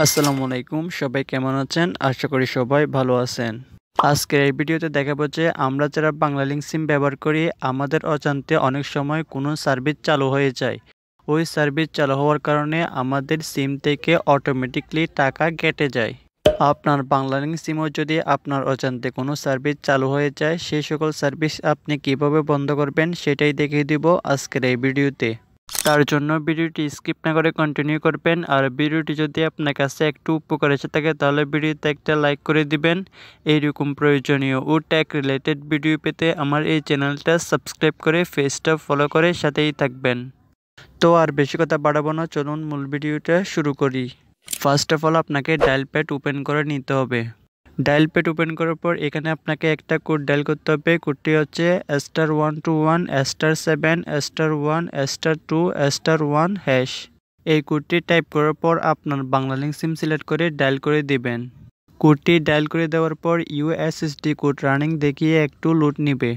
আসসালামু আলাইকুম, সবাই কেমন আছেন? আশা করি সবাই ভালো আছেন। আজকের এই ভিডিওতে দেখাবো যে আমরা যারা বাংলালিংক সিম ব্যবহার করি আমাদের অজান্তে অনেক সময় কোনো সার্ভিস চালু হয়ে যায়। ওই সার্ভিস চালু হওয়ার কারণে আমাদের সিম থেকে অটোমেটিকলি টাকা কেটে যায়। আপনার বাংলালিংক সিমও যদি আপনার অজান্তে কোনো সার্ভিস চালু হয়ে যায়, সেই সকল সার্ভিস আপনি কিভাবে বন্ধ করবেন সেটাই দেখিয়ে দিব আজকের এই ভিডিওতে। তার জন্য ভিডিওটি স্কিপ না করে কন্টিনিউ করবেন। আর ভিডিওটি যদি আপনার কাছে একটু উপকার এসে থাকে তাহলে ভিডিওতে একটা লাইক করে দিবেন। এইরকম প্রয়োজনীয় ও টেক রিলেটেড ভিডিও পেতে আমার এই চ্যানেলটা সাবস্ক্রাইব করে পেজটা ফলো করে সাথেই থাকবেন। তো আর বেশি কথা বাড়াবো না, চলুন মূল ভিডিওটা শুরু করি। ফার্স্ট অফ অল আপনাকে ডায়াল প্যাড ওপেন করে নিতে হবে। ডায়াল প্যাড ওপেন করার পর এখানে আপনাকে একটা কোড ডায়াল করতে হবে। কোডটি হচ্ছে *121 *7 *1 *2 *1 হ্যাশ। এই কোডটি টাইপ করার পর আপনার বাংলালিংক সিম সিলেক্ট করে ডায়াল করে দিবেন। কোডটি ডায়াল করে দেওয়ার পর ইউএসএসডি কোড রানিং দেখিয়ে একটু লোড নিবে।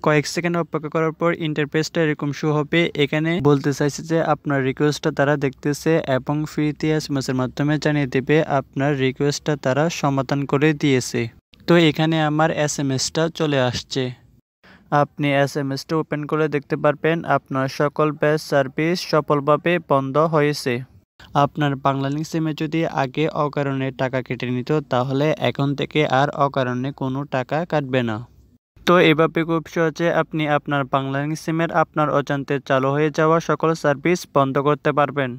কয়েক সেকেন্ড অপেক্ষা করার পর ইন্টারফেসটা এরকম শো হবে। এখানে বলতে চাইছে যে আপনার রিকোয়েস্টটা তারা দেখতেছে এবং ফ্রিতে এসএমএসের মাধ্যমে জানিয়ে দেবে আপনার রিকোয়েস্টটা তারা সমাধান করে দিয়েছে। তো এখানে আমার এসএমএসটা চলে আসছে। আপনি এসএমএসটা ওপেন করে দেখতে পারবেন আপনার সকল ব্যাচ সার্ভিস সফলভাবে বন্ধ হয়েছে। আপনার বাংলালিংক সিমে যদি আগে অকারণে টাকা কেটে নিত তাহলে এখন থেকে আর অকারণে কোনো টাকা কাটবে না। তো এভাবে খুব সহজে আপনি আপনার বাংলালিংক সিমের আপনার অজান্তে চালু হয়ে যাওয়া সকল সার্ভিস বন্ধ করতে পারবেন।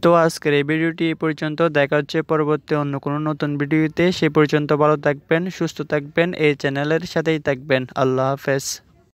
তো আজকের এই ভিডিওটি এই পর্যন্ত। দেখা হচ্ছে পরবর্তী অন্য কোনো নতুন ভিডিওতে। সে পর্যন্ত ভালো থাকবেন, সুস্থ থাকবেন, এই চ্যানেলের সাথেই থাকবেন। আল্লাহ হাফেজ।